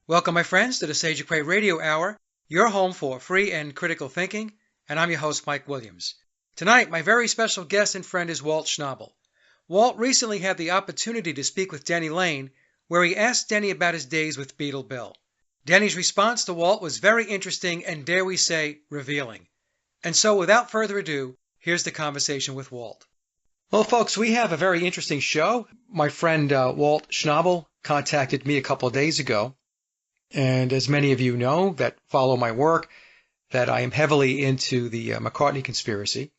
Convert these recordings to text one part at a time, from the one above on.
Welcome, my friends, to the Sage of Quay Radio Hour, your home for free and critical thinking, and I'm your host, Mike Williams. Tonight, my very special guest and friend is Walt Schnabel. Walt recently had the opportunity to speak with Denny Laine, where he asked Denny about his days with Beatle Bill. Denny's response to Walt was very interesting and, dare we say, revealing. And so, without further ado, here's the conversation with Walt. Well, folks, we have a very interesting show. My friend Walt Schnabel contacted me a couple of days ago. And as many of you know that follow my work, that I am heavily into the McCartney conspiracy.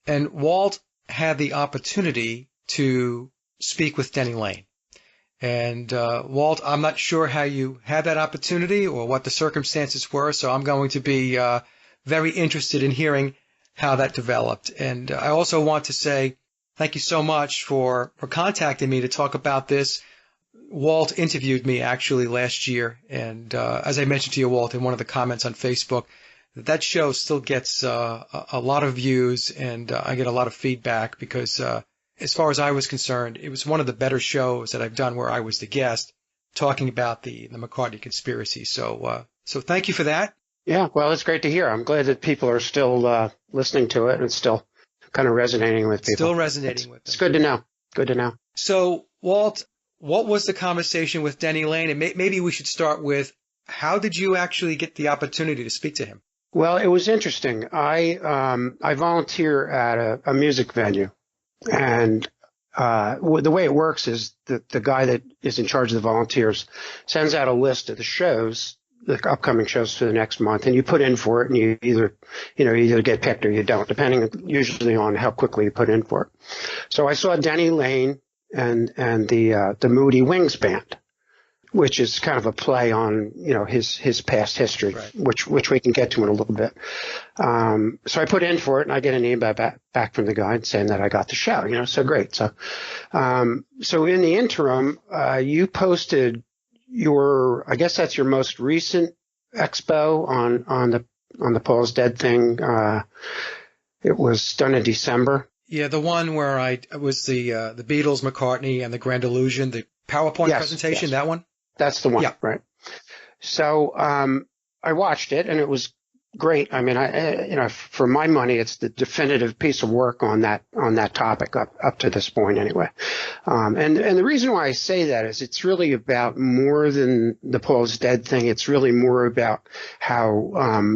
And Walt had the opportunity to speak with Denny Laine. And Walt, I'm not sure how you had that opportunity or what the circumstances were, so I'm going to be very interested in hearing how that developed. And I also want to say thank you so much for contacting me to talk about this. Walt interviewed me actually last year, and as I mentioned to you, Walt, in one of the comments on Facebook, that show still gets a lot of views, and I get a lot of feedback because as far as I was concerned, it was one of the better shows that I've done where I was the guest talking about the McCartney conspiracy. So thank you for that. Yeah, well, it's great to hear. I'm glad that people are still listening to it and it's still kind of resonating with people. Still resonating with them. It's good to know. Good to know. So, Walt, what was the conversation with Denny Laine? And maybe we should start with, how did you actually get the opportunity to speak to him? Well, it was interesting. I volunteer at a music venue, and the way it works is that the guy that is in charge of the volunteers sends out a list of the shows, the upcoming shows for the next month, and you put in for it, and you either get picked or you don't, depending usually on how quickly you put in for it. So I saw Denny Laine and the Moody Wings Band, which is kind of a play on, his past history, right, which we can get to in a little bit. So I put in for it, and I get an email back from the guy saying that I got the show, so great. So in the interim, you posted I guess that's your most recent expo on the Paul's Dead thing. It was done in December. Yeah, the one where it was the Beatles, McCartney, and the Grand Illusion, the PowerPoint presentation, yes. That one? That's the one, yeah. Right. So I watched it, and it was great. I mean, for my money, it's the definitive piece of work on that topic up to this point, anyway. And the reason why I say that is it's really about more than the Paul's Dead thing. It's really more about how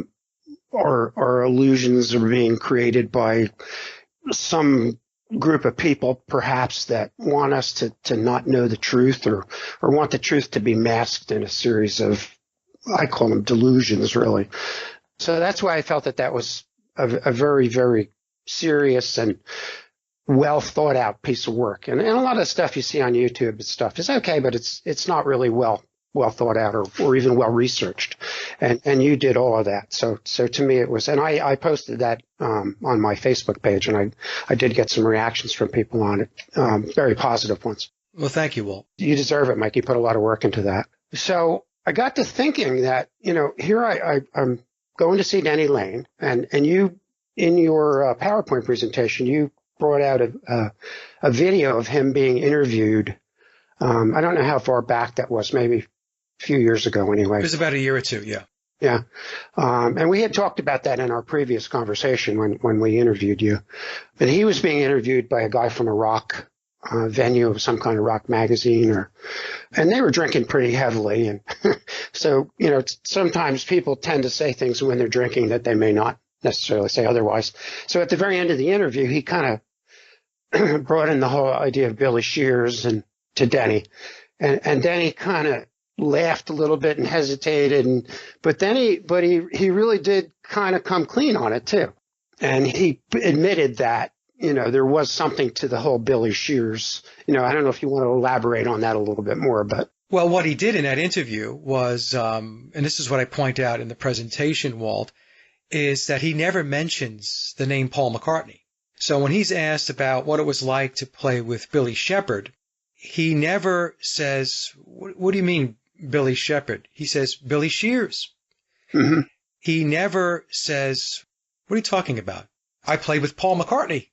our illusions are being created by some group of people, perhaps, that want us to not know the truth or want the truth to be masked in a series of, I call them delusions, really. So that's why I felt that was a very, very serious and well thought out piece of work. And a lot of stuff you see on YouTube and stuff is okay, but it's not really well thought out or even well researched. And you did all of that. So to me it was, and I posted that on my Facebook page, and I did get some reactions from people on it, very positive ones. Well, thank you, Walt. You deserve it, Mike. You put a lot of work into that. So I got to thinking that, here I'm going to see Denny Laine, and you, in your PowerPoint presentation, you brought out a video of him being interviewed. I don't know how far back that was, maybe a few years ago anyway. It was about a year or two, yeah. Yeah. And we had talked about that in our previous conversation when we interviewed you. And he was being interviewed by a guy from a rock venue of some kind of rock magazine, and they were drinking pretty heavily. And so, sometimes people tend to say things when they're drinking that they may not necessarily say otherwise. So at the very end of the interview, he kind of brought in the whole idea of Billy Shears to Denny. And Denny kind of laughed a little bit and hesitated. But he really did kind of come clean on it too. And he admitted that, there was something to the whole Billy Shears. I don't know if you want to elaborate on that a little bit more, but. Well, what he did in that interview was, and this is what I point out in the presentation, Walt, is that he never mentions the name Paul McCartney. So when he's asked about what it was like to play with Billy Shepherd, he never says, what do you mean Billy Shepherd? He says Billy Shears. Mm-hmm. He never says, what are you talking about? I played with Paul McCartney.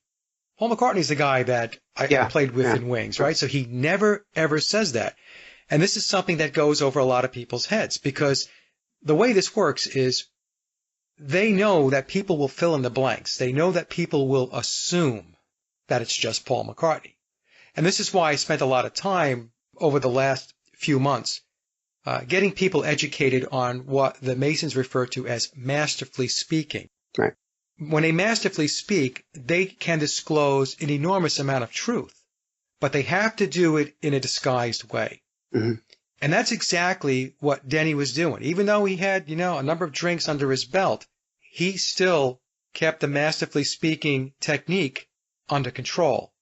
Paul McCartney's the guy that I played with in Wings, right? So he never, ever says that. And this is something that goes over a lot of people's heads, because the way this works is they know that people will fill in the blanks. They know that people will assume that it's just Paul McCartney. And this is why I spent a lot of time over the last few months getting people educated on what the Masons refer to as masterfully speaking. Right. When they masterfully speak, they can disclose an enormous amount of truth, but they have to do it in a disguised way. Mm-hmm. And that's exactly what Denny was doing. Even though he had, a number of drinks under his belt, he still kept the masterfully speaking technique under control.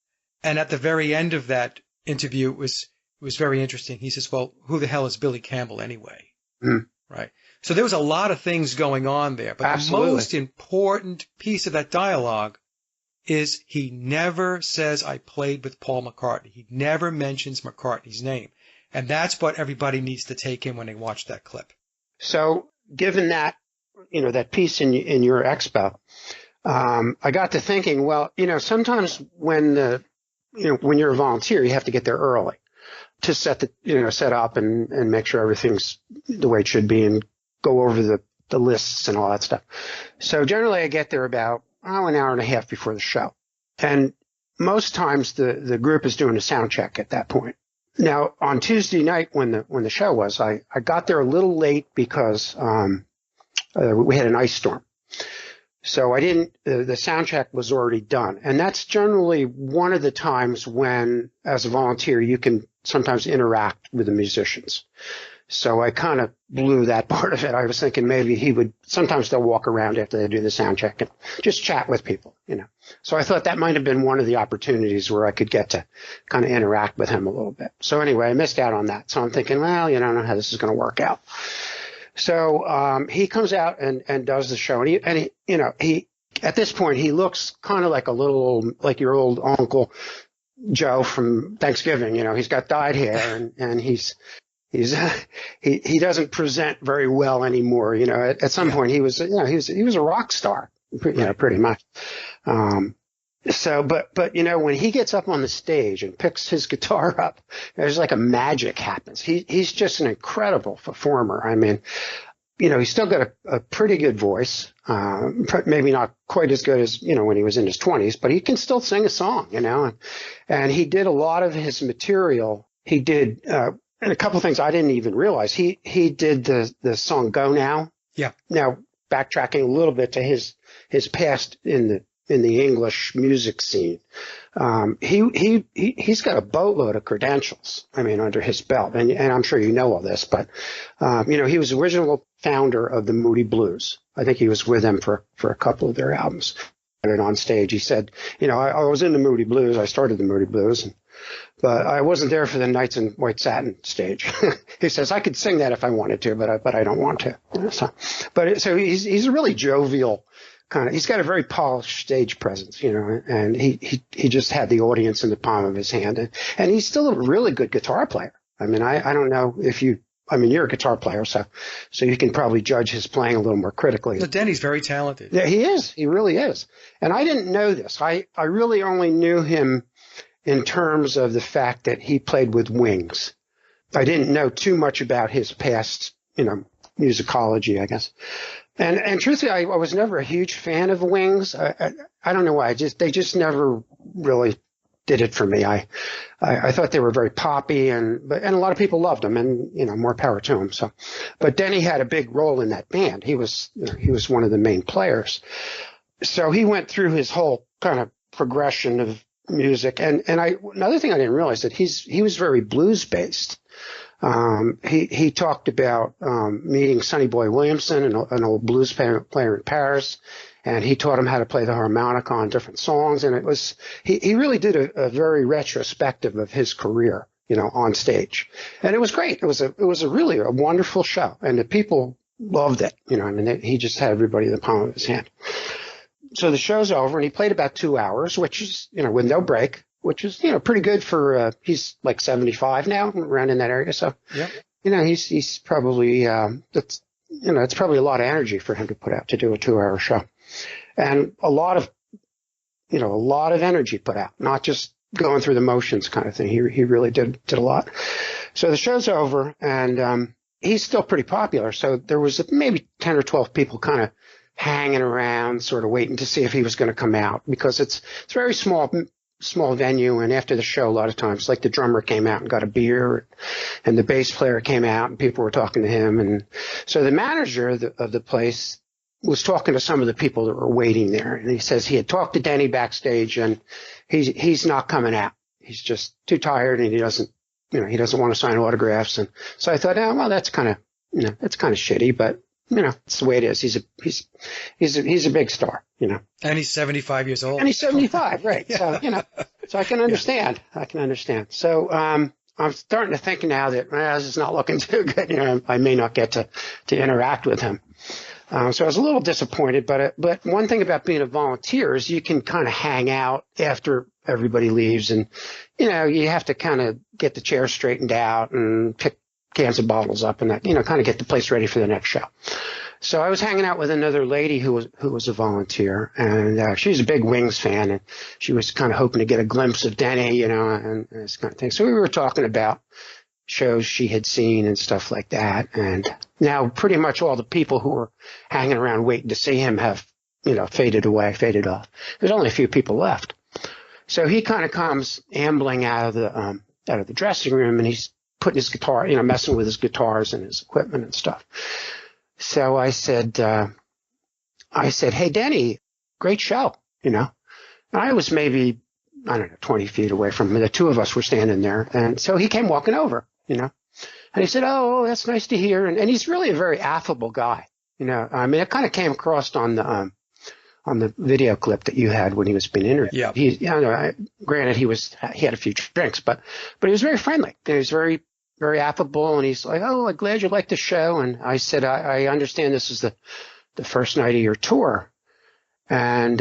And at the very end of that interview, it was very interesting. He says, well, who the hell is Billy Campbell anyway? Mm. Right. So there was a lot of things going on there. But Absolutely. The most important piece of that dialogue is he never says, I played with Paul McCartney. He never mentions McCartney's name. And that's what everybody needs to take in when they watch that clip. So given that, that piece in your expo, I got to thinking, well, sometimes when you're a volunteer, you have to get there early to set up and make sure everything's the way it should be and go over the lists and all that stuff. So generally I get there about an hour and a half before the show. And most times the group is doing a sound check at that point. Now on Tuesday night when the show was, I got there a little late because we had an ice storm. So the sound check was already done. And that's generally one of the times when, as a volunteer, you can sometimes interact with the musicians. So I kind of blew that part of it. I was thinking maybe sometimes they'll walk around after they do the sound check and just chat with people, So I thought that might have been one of the opportunities where I could get to kind of interact with him a little bit. So anyway, I missed out on that. So I'm thinking, well, I don't know how this is going to work out. So he comes out and does the show, and he at this point he looks kind of like your old Uncle Joe from Thanksgiving. He's got dyed hair and he doesn't present very well anymore. At some point he was a rock star, pretty much. So, but when he gets up on the stage and picks his guitar up, there's like a magic happens. He's just an incredible performer. I mean, he's still got a pretty good voice. Maybe not quite as good as, when he was in his 20s, but he can still sing a song, and he did a lot of his material. He did, and a couple of things I didn't even realize. He did the song Go Now. Yeah. Now, backtracking a little bit to his past in the English music scene. He's got a boatload of credentials, under his belt. And I'm sure you know all this, but, he was the original founder of the Moody Blues. I think he was with them for a couple of their albums. And on stage, he said, I was in the Moody Blues. I started the Moody Blues, but I wasn't there for the Knights in White Satin stage. He says, I could sing that if I wanted to, but I don't want to. So he's a really jovial, he's got a very polished stage presence, and he just had the audience in the palm of his hand. And he's still a really good guitar player. I don't know if you're a guitar player, so you can probably judge his playing a little more critically. But Denny's very talented. Yeah, he is. He really is. And I didn't know this. I really only knew him in terms of the fact that he played with Wings. I didn't know too much about his past, musicology, I guess. And truthfully, I was never a huge fan of Wings. I don't know why. They just never really did it for me. I thought they were very poppy and a lot of people loved them, and more power to them. So, but Denny had a big role in that band. He was one of the main players. So he went through his whole kind of progression of music. And another thing I didn't realize that he was very blues based. He talked about meeting Sonny Boy Williamson, an old blues player in Paris, and he taught him how to play the harmonica on different songs. And he really did a very retrospective of his career, on stage, and it was great. It was a really wonderful show, and the people loved it. He just had everybody in the palm of his hand. So the show's over, and he played about 2 hours, which is, with no break, which is, pretty good for, he's like 75 now, around in that area. So, yep. He's probably, it's probably a lot of energy for him to put out to do a 2-hour show, and a lot of energy put out, not just going through the motions kind of thing. He really did a lot. So the show's over, and he's still pretty popular. So there was maybe 10 or 12 people kind of hanging around, sort of waiting to see if he was going to come out, because it's a very small venue. And after the show, a lot of times, like the drummer came out and got a beer, and the bass player came out and people were talking to him. And so the manager of the place was talking to some of the people that were waiting there. And he says he had talked to Denny backstage, and he's not coming out. He's just too tired, and he doesn't want to sign autographs. And so I thought, oh, well, that's kind of shitty, but it's the way it is. He's a big star, And he's 75 years old. And he's 75, right. Yeah. So, so I can understand. Yeah. I can understand. So, I'm starting to think now that this is not looking too good. I may not get to interact with him. So I was a little disappointed, but one thing about being a volunteer is you can kind of hang out after everybody leaves, and, you have to kind of get the chairs straightened out and pick cans of bottles up and that, kind of get the place ready for the next show. So I was hanging out with another lady who was a volunteer, and she's a big Wings fan, and she was kind of hoping to get a glimpse of Denny, and this kind of thing. So we were talking about shows she had seen and stuff like that. And now pretty much all the people who were hanging around waiting to see him have, faded off. There's only a few people left. So he kind of comes ambling out of the dressing room, and he's putting his guitar, messing with his guitars and his equipment and stuff. So I said, hey, Denny, great show, And I was maybe, 20 feet away from him. The two of us were standing there. And so he came walking over, and he said, oh, that's nice to hear. And he's really a very affable guy. It kind of came across on the video clip that you had when he was being interviewed. Yeah. Granted, he had a few drinks, but he was very friendly. He was very, very affable. And he's like, oh, I'm glad you liked the show. And I said, I understand this is the first night of your tour. And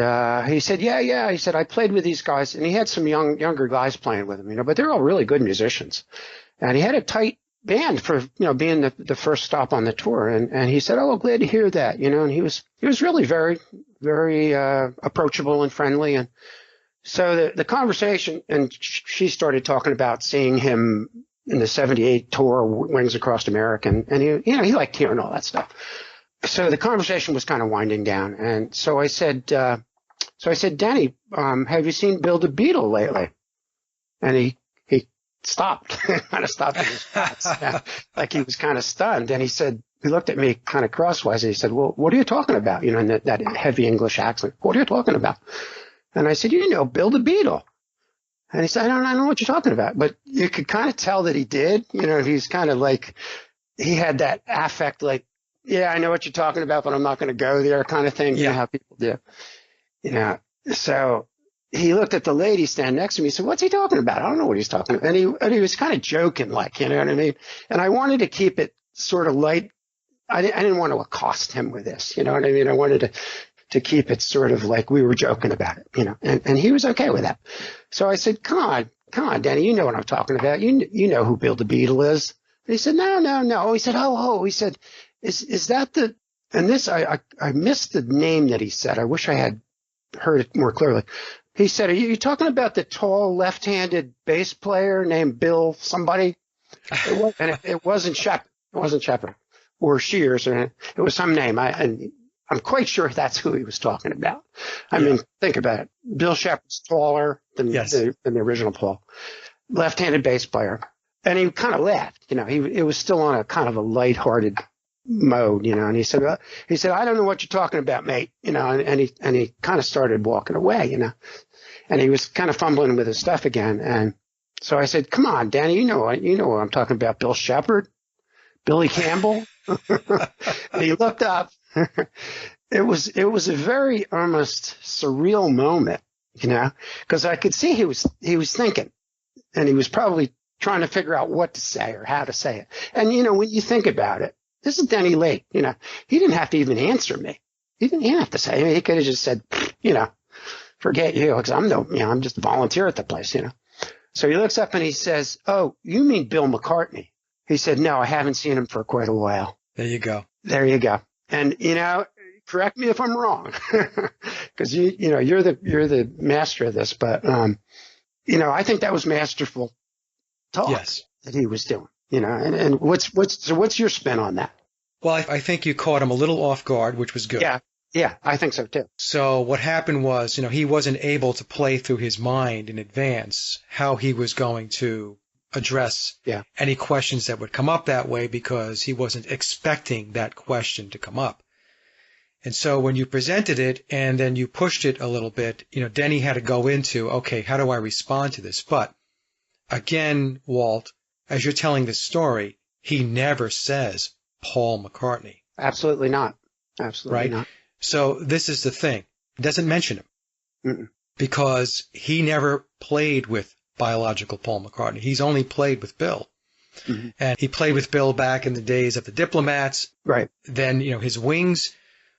he said, yeah. He said, I played with these guys, and he had some younger guys playing with him, but they're all really good musicians. And he had a tight band for, being the first stop on the tour. And he said, oh, well, glad to hear that, and he was really very, very approachable and friendly. And so the conversation, and she started talking about seeing him in the 78 tour, Wings Across America. And he liked hearing all that stuff. So the conversation was kind of winding down. And so I said, Denny, have you seen Bill the Beatle lately? And he stopped, kind of stopped in his tracks, like he was kind of stunned. And he looked at me kind of crosswise, and he said, well, what are you talking about? In that heavy English accent. What are you talking about? And I said, Bill the Beatle. And he said, I don't know what you're talking about. But you could kind of tell that he did. He's kind of like, he had that affect, like, yeah, I know what you're talking about, but I'm not going to go there kind of thing. Yeah. How people do. So he looked at the lady standing next to me. He said, what's he talking about? I don't know what he's talking about. And he was kind of joking, like, you know what I mean? And I wanted to keep it sort of light. I didn't want to accost him with this. You know what I mean? I wanted to keep it sort of like we were joking about it, and he was okay with that. So I said, come on, Danny, you know what I'm talking about. You know who Bill the Beatle is. And he said, no. He said, he said, is that and this, I missed the name that he said. I wish I had heard it more clearly. He said, are you talking about the tall left-handed bass player named Bill somebody? It wasn't Shepard. It wasn't Shepard or Shears. It was some name. I'm quite sure that's who he was talking about. I mean, think about it. Bill Shepard's taller than the original Paul. Left-handed bass player. And he kind of laughed. It was still on a kind of a lighthearted mode, and he said, I don't know what you're talking about, mate, and he kind of started walking away, and he was kind of fumbling with his stuff again. And so I said, come on, Danny, you know what I'm talking about, Bill Shepard, Billy Campbell. And he looked up. It was a very almost surreal moment, because I could see he was thinking, and he was probably trying to figure out what to say or how to say it. And, when you think about it, this is Denny Laine, he didn't have to even answer me. He didn't have to say, he could have just said, forget you, because I'm just a volunteer at the place, So he looks up and he says, oh, you mean Bill McCartney? He said, no, I haven't seen him for quite a while. There you go. And, correct me if I'm wrong, because you're the master of this, but, I think that was masterful talk that he was doing. And what's your spin on that? Well, I think you caught him a little off guard, which was good. Yeah, I think so too. So what happened was, he wasn't able to play through his mind in advance how he was going to address any questions that would come up that way, because he wasn't expecting that question to come up. And so when you presented it and then you pushed it a little bit, Denny had to go into, okay, how do I respond to this? But again, Walt, as you're telling this story, he never says Paul McCartney. Absolutely not. Absolutely not. So this is the thing. It doesn't mention him because he never played with biological Paul McCartney. He's only played with Bill. Mm-hmm. And he played with Bill back in the days of the Diplomats. Right. Then, his Wings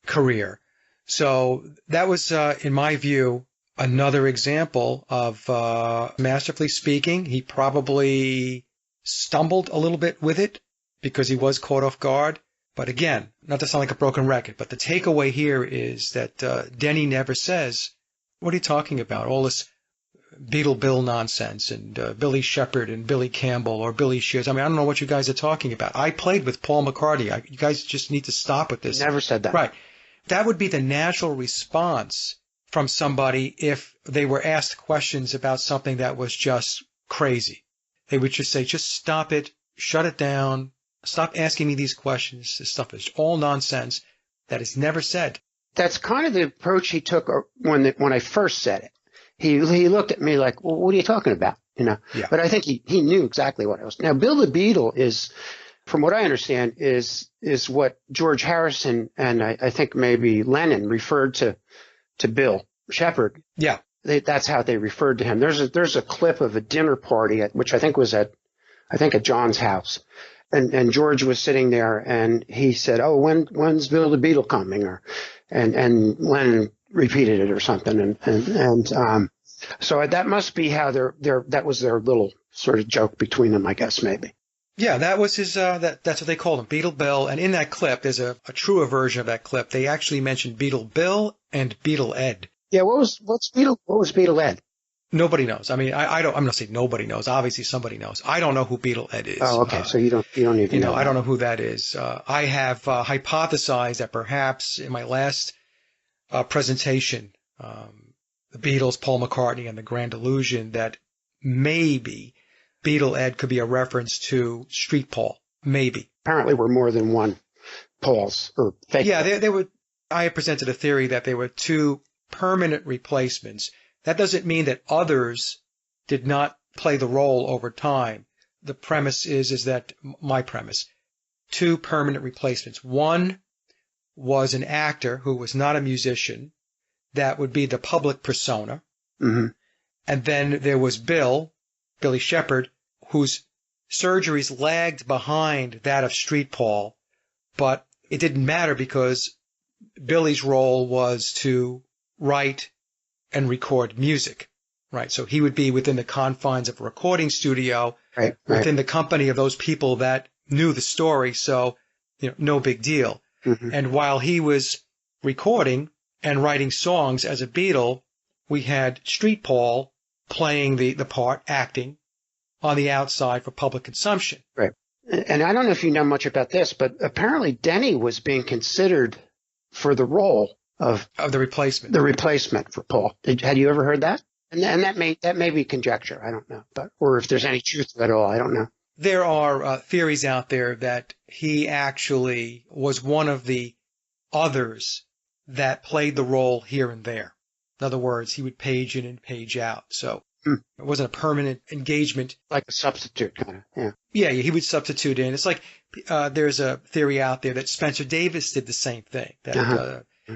career. So that was, in my view, another example of masterfully speaking. He probably stumbled a little bit with it because he was caught off guard. But again, not to sound like a broken record, but the takeaway here is that Denny never says, what are you talking about? All this Beatle Bill nonsense and Billy Shepherd and Billy Campbell or Billy Shears. I mean, I don't know what you guys are talking about. I played with Paul McCartney. You guys just need to stop with this. Never said that. Right. That would be the natural response from somebody if they were asked questions about something that was just crazy. They would just say, just stop it, shut it down. Stop asking me these questions. This stuff is all nonsense. That is never said. That's kind of the approach he took when I first said it. He looked at me like, well, what are you talking about? Yeah. But I think he knew exactly what I was. Now, Bill the Beatle is, from what I understand, is what George Harrison and I think maybe Lennon referred to Bill Shepherd. Yeah. That's how they referred to him. There's a clip of a dinner party which I think was at John's house. And George was sitting there and he said, oh, when's Bill the Beatle coming? And Lennon repeated it or something. And so that must be how that was their little sort of joke between them, I guess, maybe. Yeah, that was his, that's what they called him, Beatle Bill. And in that clip, there's a truer version of that clip. They actually mentioned Beatle Bill and Beatle Ed. Yeah. What was Beatle Ed? Nobody knows. I mean, I'm not saying nobody knows. Obviously, somebody knows. I don't know who Beatle Ed is. Oh, okay. So you don't even know. I don't know who that is. I have hypothesized that perhaps in my last presentation, the Beatles, Paul McCartney, and the Grand Illusion, that maybe Beatle Ed could be a reference to Street Paul. Maybe. Apparently, we're more than one Pauls or fake. Yeah, they were. I presented a theory that they were two permanent replacements. That doesn't mean that others did not play the role over time. The premise is that my premise, two permanent replacements. One was an actor who was not a musician. That would be the public persona. Mm-hmm. And then there was Billy Shepherd, whose surgeries lagged behind that of Street Paul. But it didn't matter because Billy's role was to write and record music, right? So he would be within the confines of a recording studio, within the company of those people that knew the story. So, no big deal. Mm-hmm. And while he was recording and writing songs as a Beatle, we had Street Paul playing the part, acting on the outside for public consumption. Right. And I don't know if you know much about this, but apparently Denny was being considered for the role of the replacement. The replacement for Paul. Had you ever heard that? And that may be conjecture. I don't know, or if there's any truth to it at all, I don't know. There are theories out there that he actually was one of the others that played the role here and there. In other words, he would page in and page out. So it wasn't a permanent engagement. Like a substitute kind of, yeah. Yeah, he would substitute in. It's like there's a theory out there that Spencer Davis did the same thing.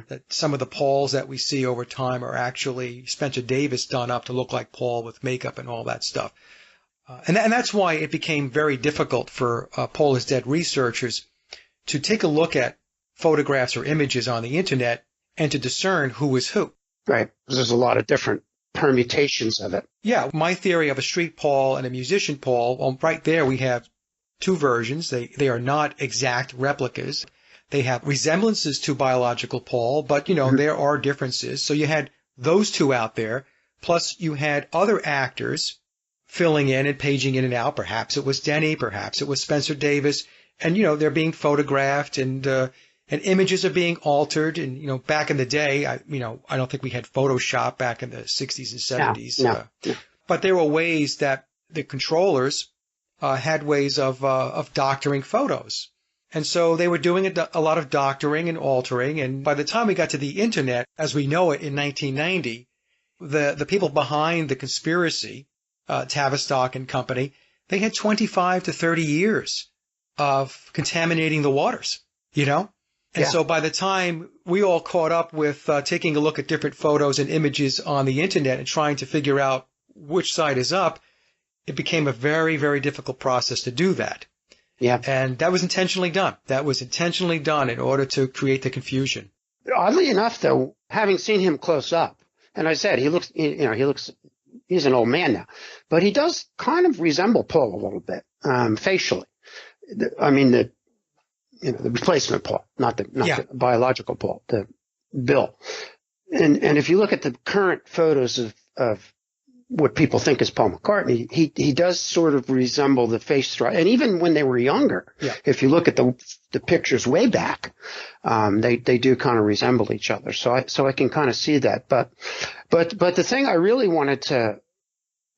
That some of the Pauls that we see over time are actually Spencer Davis done up to look like Paul with makeup and all that stuff. And that's why it became very difficult for Paul is Dead researchers to take a look at photographs or images on the internet and to discern who was who. Right. There's a lot of different permutations of it. Yeah. My theory of a street Paul and a musician Paul, well, right there we have two versions. They are not exact replicas. They have resemblances to biological Paul, but, there are differences. So you had those two out there, plus you had other actors, filling in and paging in and out. Perhaps it was Denny, perhaps it was Spencer Davis. And, they're being photographed and images are being altered. And, back in the day, I don't think we had Photoshop back in the 60s and 70s. No. But there were ways that the controllers had ways of doctoring photos. And so they were doing a lot of doctoring and altering. And by the time we got to the Internet, as we know it in 1990, the people behind the conspiracy, Tavistock and company, they had 25 to 30 years of contaminating the waters, And so by the time we all caught up with taking a look at different photos and images on the Internet and trying to figure out which side is up, it became a very, very difficult process to do that. Yeah. And that was intentionally done. That was intentionally done in order to create the confusion. Oddly enough, though, having seen him close up, and I said, he's an old man now, but he does kind of resemble Paul a little bit, facially. The replacement Paul, not the biological Paul, the Bill. And if you look at the current photos of what people think is Paul McCartney, he does sort of resemble the face structure. And even when they were younger, if you look at the pictures way back, they do kind of resemble each other. So I can kind of see that. But the thing I really wanted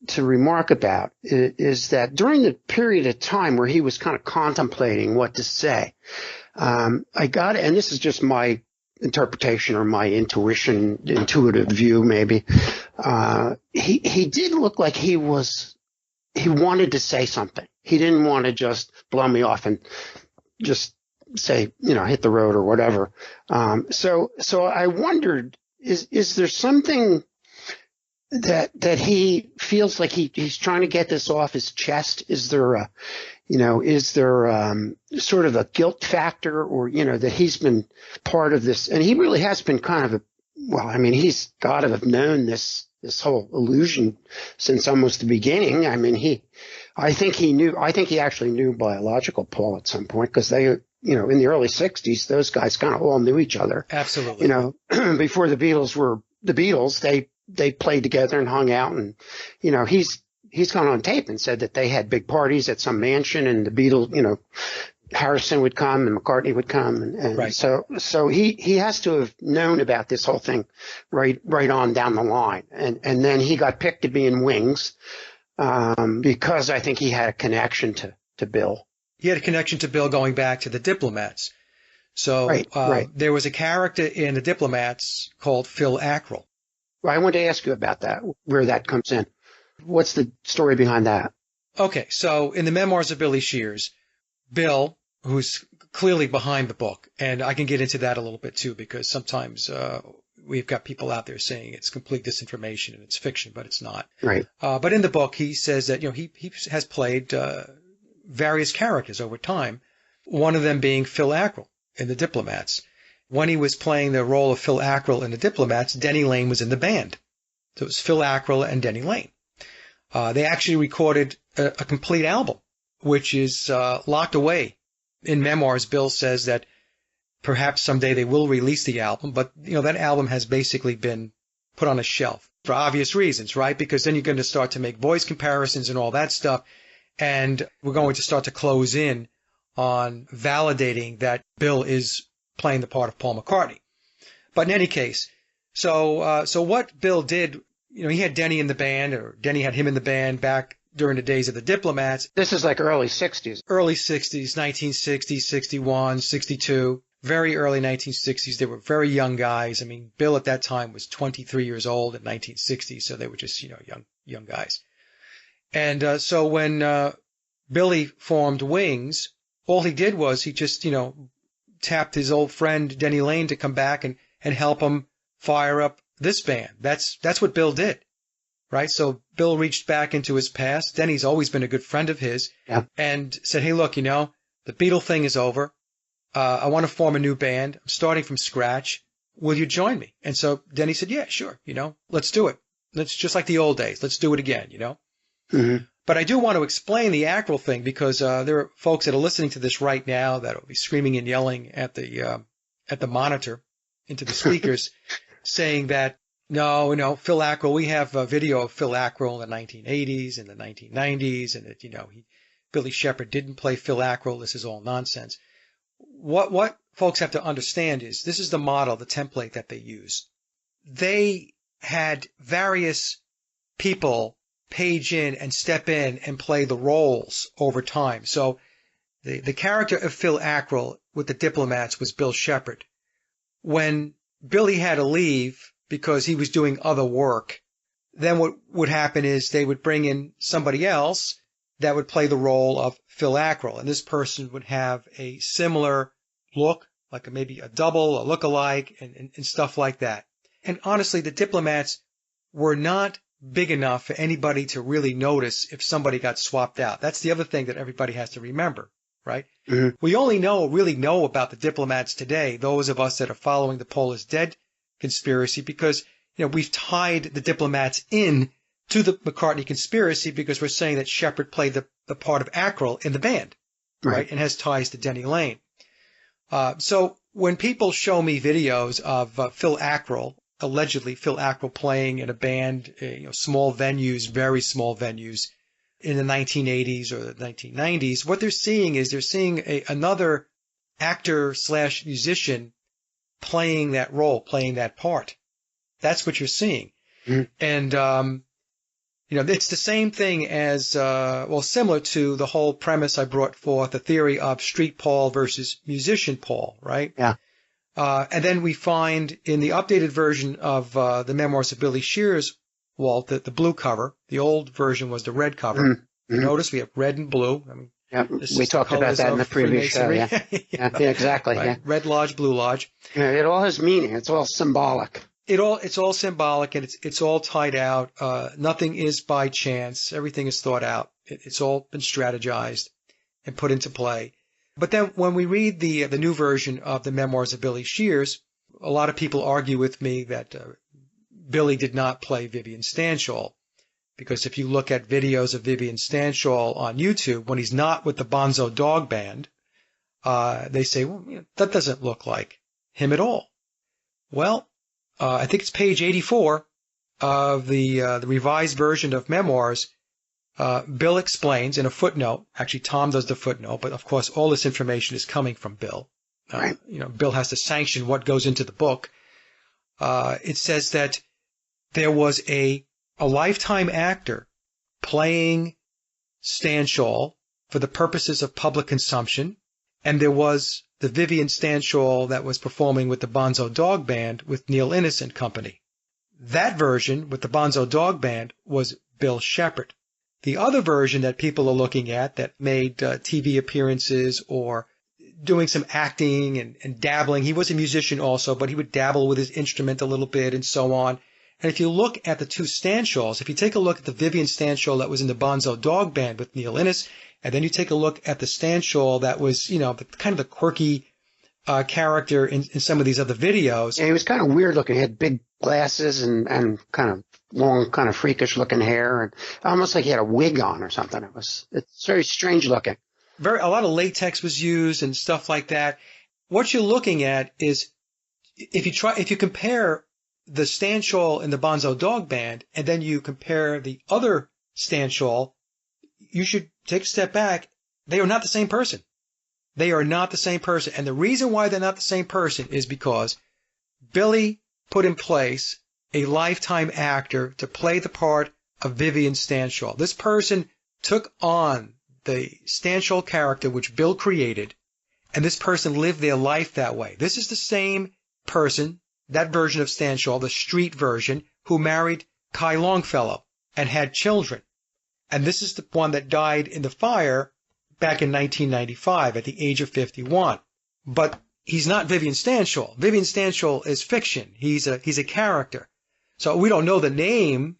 to remark about is that during the period of time where he was kind of contemplating what to say, and this is just my interpretation or my intuitive view maybe, he did look like he wanted to say something. He didn't want to just blow me off and just say, hit the road or whatever. So I wondered, is there something that he feels like he's trying to get this off his chest? Is there sort of a guilt factor, or, that he's been part of this? And he really has been kind of he's got to have known this whole illusion since almost the beginning. I think he actually knew biological Paul at some point, because they, in the early 60s, those guys kind of all knew each other. Absolutely. Before the Beatles were the Beatles, they played together and hung out, and, he's gone on tape and said that they had big parties at some mansion, and the Beatles, Harrison would come and McCartney would come. And right. So he has to have known about this whole thing right on down the line. And then he got picked to be in Wings, because I think he had a connection to Bill. He had a connection to Bill going back to the Diplomats. So right. There was a character in the Diplomats called Phil Ackrell. Well, I wanted to ask you about that, where that comes in. What's the story behind that? Okay, so in the memoirs of Billy Shears, Bill, who's clearly behind the book, and I can get into that a little bit too, because sometimes we've got people out there saying it's complete disinformation and it's fiction, but it's not. Right. But in the book, he says that he has played various characters over time, one of them being Phil Ackrell in the Diplomats. When he was playing the role of Phil Ackrell in the Diplomats, Denny Laine was in the band. So it was Phil Ackrell and Denny Laine. They actually recorded a complete album, which is locked away. In memoirs, Bill says that perhaps someday they will release the album, but that album has basically been put on a shelf for obvious reasons, right? Because then you're going to start to make voice comparisons and all that stuff, and we're going to start to close in on validating that Bill is playing the part of Paul McCartney. But in any case, so what Bill did, he had Denny in the band, or Denny had him in the band back during the days of the Diplomats. This is like early 60s. Early 60s, 1960, 61, 62, very early 1960s. They were very young guys. Bill at that time was 23 years old in 1960, so they were just, young guys. And so when Billy formed Wings, all he did was he just, tapped his old friend Denny Laine to come back and help him fire up this band. That's what Bill did, right? So Bill reached back into his past. Denny's always been a good friend of his, and said, hey, look, the Beatle thing is over. I want to form a new band. I'm starting from scratch. Will you join me? And so Denny said, yeah, sure. Let's do it. Let's just like the old days. Let's do it again, Mm-hmm. But I do want to explain the Ackrell thing, because there are folks that are listening to this right now that will be screaming and yelling at the monitor into the speakers saying that No, Phil Ackrell. We have a video of Phil Ackrell in the 1980s and the 1990s, and Billy Shepherd didn't play Phil Ackrell. This is all nonsense. What folks have to understand is this is the model, the template that they use. They had various people page in and step in and play the roles over time. So the character of Phil Ackrell with the Diplomats was Bill Shepherd. When Billy had to leave because he was doing other work, then what would happen is they would bring in somebody else that would play the role of Phil Ackrell. And this person would have a similar look, like maybe a double, a look-alike, and stuff like that. And honestly, the Diplomats were not big enough for anybody to really notice if somebody got swapped out. That's the other thing that everybody has to remember, right? Mm-hmm. We only really know about the Diplomats today, those of us that are following the Paul is Dead conspiracy, because we've tied the Diplomats in to the McCartney conspiracy because we're saying that Shepherd played the part of Ackrell in the band, right? And has ties to Denny Laine. So when people show me videos of Phil Ackrell, allegedly Phil Ackrell playing in a band, small venues, very small venues in the 1980s or the 1990s, what they're seeing is another actor/musician playing that role, playing that part. That's what you're seeing. Mm-hmm. And, it's the same thing as, similar to the whole premise I brought forth, the theory of street Paul versus musician Paul, right? Yeah. And then we find in the updated version of the Memoirs of Billy Shears, Walt, the blue cover. The old version was the red cover. Mm-hmm. You notice we have red and blue. I mean, yeah, we talked about that in the previous show. Yeah, yeah, exactly. Right? Yeah. Red Lodge, Blue Lodge. Yeah, it all has meaning. It's all symbolic. It's all symbolic, and it's all tied out. Nothing is by chance. Everything is thought out. It's all been strategized and put into play. But then when we read the new version of the Memoirs of Billy Shears, a lot of people argue with me that Billy did not play Vivian Stanshall, because if you look at videos of Vivian Stanshall on YouTube, when he's not with the Bonzo Dog Band, they say, well, that doesn't look like him at all. Well, I think it's page 84 of the revised version of Memoirs. Bill explains in a footnote. Actually, Tom does the footnote, but of course, all this information is coming from Bill. Right. Bill has to sanction what goes into the book. It says that there was a lifetime actor playing Stanshall for the purposes of public consumption, and there was the Vivian Stanshall that was performing with the Bonzo Dog Band with Neil Innes and Company. That version with the Bonzo Dog Band was Bill Shepherd. The other version that people are looking at that made TV appearances or doing some acting and dabbling, he was a musician also, but he would dabble with his instrument a little bit and so on. And if you look at the two Stanshalls, if you take a look at the Vivian Stanshall that was in the Bonzo Dog Band with Neil Innes, and then you take a look at the Stanshall that was, kind of the quirky character in some of these other videos. Yeah, he was kind of weird looking. He had big glasses and kind of long, kind of freakish looking hair, and almost like he had a wig on or something. It's very strange looking. A lot of latex was used and stuff like that. What you're looking at is if you compare the Stanshall in the Bonzo Dog Band and then you compare the other Stanshall, you should take a step back. They are not the same person. They are not the same person. And the reason why they're not the same person is because Billy put in place a lifetime actor to play the part of Vivian Stanshall. This person took on the Stanshall character which Bill created, and this person lived their life that way. This is the same person, that version of Stanshall, the street version, who married Quay Longfellow and had children. And this is the one that died in the fire back in 1995 at the age of 51. But he's not Vivian Stanshall. Vivian Stanshall is fiction. He's a character. So we don't know the name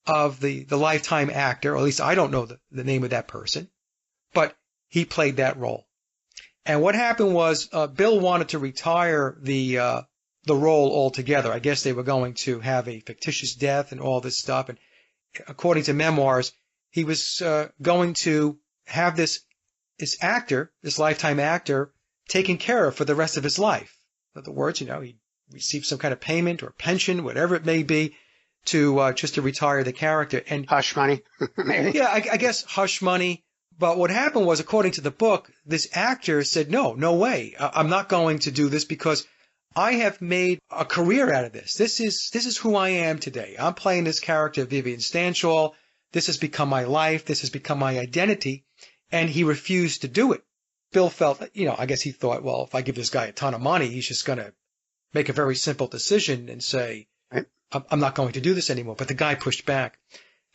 of the lifetime actor, or at least I don't know the name of that person, but he played that role. And what happened was Bill wanted to retire the role altogether. I guess they were going to have a fictitious death and all this stuff. And according to Memoirs, he was going to have this actor, this lifetime actor, taken care of for the rest of his life. In other words, he'd receive some kind of payment or pension, whatever it may be, to just to retire the character. And Hush money, maybe. yeah, I guess hush money. But what happened was, according to the book, this actor said, no way. I'm not going to do this because I have made a career out of this. This is who I am today. I'm playing this character, Vivian Stanshall. This has become my life. This has become my identity. And he refused to do it. Bill felt, I guess he thought, well, if I give this guy a ton of money, he's just going to make a very simple decision and say, Right. I'm not going to do this anymore. But the guy pushed back.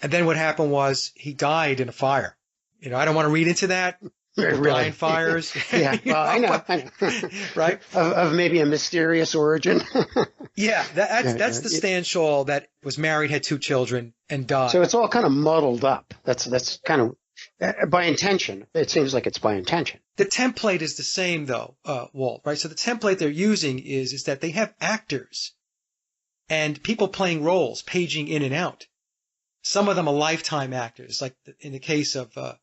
And then what happened was he died in a fire. I don't want to read into that. Really? Dying fires. Yeah, well, I know. Right? Of maybe a mysterious origin. Yeah, that's the Stanshall that was married, had 2 children, and died. So it's all kind of muddled up. That's kind of by intention. It seems like it's by intention. The template is the same, though, Walt, right? So the template they're using is that they have actors and people playing roles, paging in and out. Some of them are lifetime actors, like in the case of the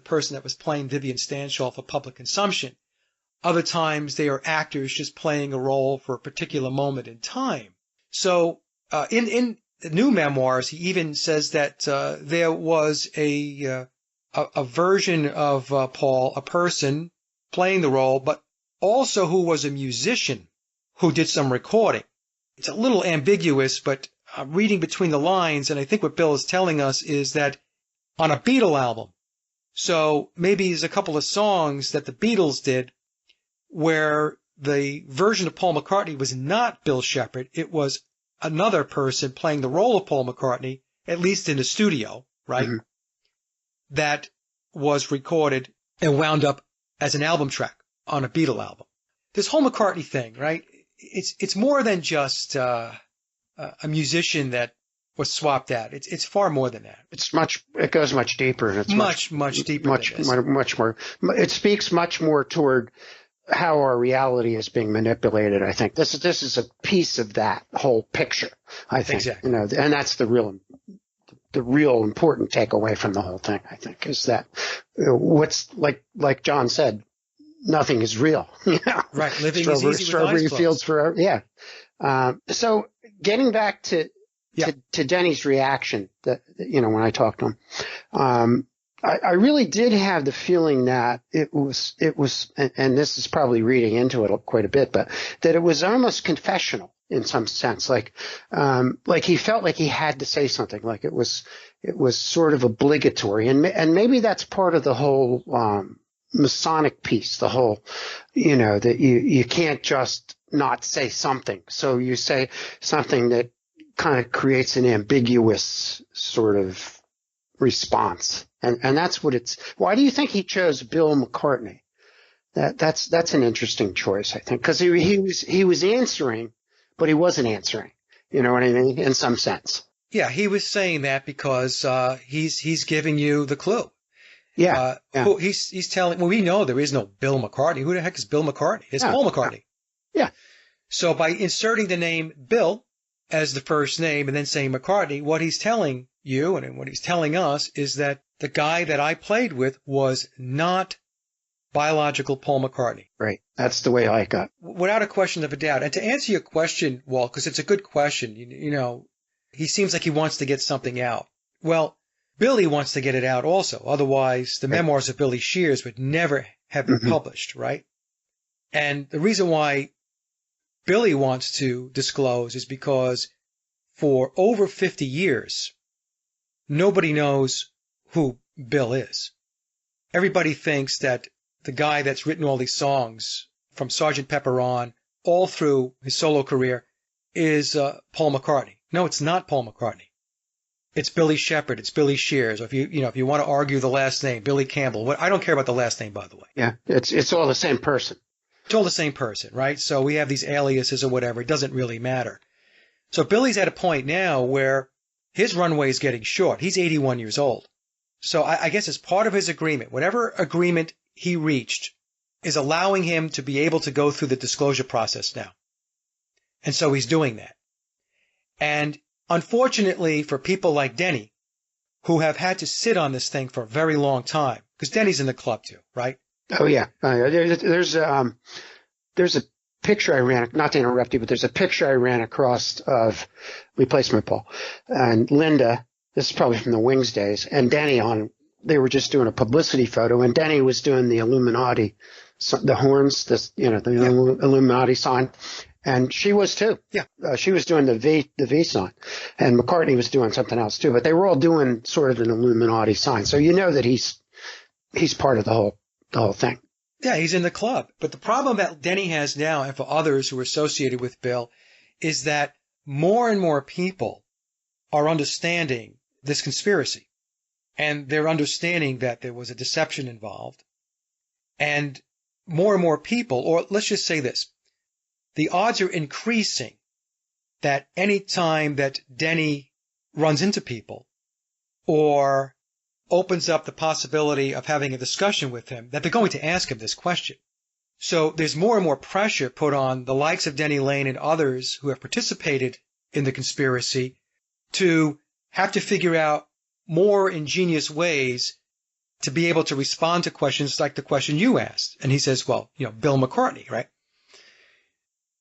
person that was playing Vivian Stanshall for public consumption. Other times they are actors just playing a role for a particular moment in time. So in the new memoirs, he even says that there was a version of Paul, a person playing the role, but also who was a musician who did some recording. It's a little ambiguous, but I'm reading between the lines, and I think what Bill is telling us is that on a Beatle album, so maybe there's a couple of songs that the Beatles did where the version of Paul McCartney was not Bill Shepherd. It was another person playing the role of Paul McCartney, at least in the studio, right? Mm-hmm. That was recorded and wound up as an album track on a Beatle album. This whole McCartney thing, right? It's more than just a musician that was swapped out. It's far more than that. It goes much deeper, and it's much deeper. Much more. It speaks much more toward how our reality is being manipulated. I think this is a piece of that whole picture. I think, exactly. And that's the real important takeaway from the whole thing. I think is that what's like John said, nothing is real. Right. Living is easy strawberry with eyes fields closed. forever. Yeah. So getting back to Denny's reaction, that when I talked to him, I really did have the feeling that it was, and this is probably reading into it quite a bit, but that it was almost confessional in some sense, like he felt like he had to say something, like it was sort of obligatory, and maybe that's part of the whole Masonic piece, the whole, that you can't just not say something, so you say something that kind of creates an ambiguous sort of response. And that's what it's. Why do you think he chose Bill McCartney? That's an interesting choice, I think, because he was answering, but he wasn't answering. You know what I mean? In some sense. Yeah, he was saying that because he's giving you the clue. Yeah. He's telling. Well, we know there is no Bill McCartney. Who the heck is Bill McCartney? It's Paul McCartney. Yeah. So by inserting the name Bill as the first name and then saying McCartney, what he's telling you and what he's telling us is that the guy that I played with was not biological Paul McCartney. Right. That's the way I got. Without a question of a doubt. And to answer your question, Walt, because it's a good question, he seems like he wants to get something out. Well, Billy wants to get it out also. Otherwise, the memoirs of Billy Shears would never have been published, right? And the reason why Billy wants to disclose is because for over 50 years, nobody knows who Bill is. Everybody thinks that the guy that's written all these songs from Sgt. Pepper on, all through his solo career, is Paul McCartney. No, it's not Paul McCartney. It's Billy Shepherd. It's Billy Shears. Or if you want to argue the last name, Billy Campbell. I don't care about the last name, by the way. Yeah, it's all the same person. It's all the same person, right? So we have these aliases or whatever. It doesn't really matter. So Billy's at a point now where his runway is getting short. He's 81 years old. So I guess as part of his agreement, whatever agreement he reached is allowing him to be able to go through the disclosure process now. And so he's doing that. And unfortunately for people like Denny, who have had to sit on this thing for a very long time, because Denny's in the club too, right? Oh yeah, there's a picture I ran, not to interrupt you, but there's a picture I ran across of replacement Paul and Linda. This is probably from the Wings days, and Denny they were just doing a publicity photo, and Denny was doing the Illuminati, the horns, the Illuminati sign. And she was too. Yeah. She was doing the V sign, and McCartney was doing something else too, but they were all doing sort of an Illuminati sign. So you know that he's part of the whole thing. Yeah, he's in the club. But the problem that Denny has now, and for others who are associated with Bill, is that more and more people are understanding this conspiracy. And they're understanding that there was a deception involved. And more people, or let's just say this, the odds are increasing that any time that Denny runs into people or opens up the possibility of having a discussion with him, that they're going to ask him this question. So there's more and more pressure put on the likes of Denny Laine and others who have participated in the conspiracy to have to figure out more ingenious ways to be able to respond to questions like the question you asked. And he says, well, Bill McCartney, right?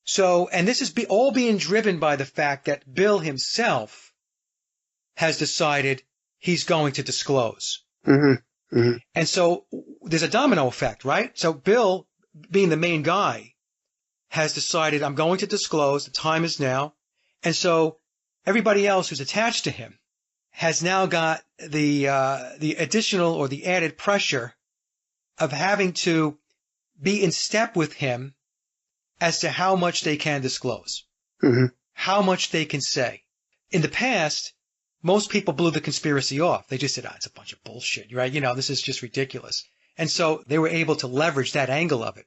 So, and this is all being driven by the fact that Bill himself has decided he's going to disclose. Mm-hmm. Mm-hmm. And so there's a domino effect, right? So Bill, being the main guy, has decided, I'm going to disclose, the time is now. And so everybody else who's attached to him has now got the additional or the added pressure of having to be in step with him as to how much they can disclose, how much they can say. In the past, most people blew the conspiracy off. They just said, it's a bunch of bullshit, right? This is just ridiculous. And so they were able to leverage that angle of it.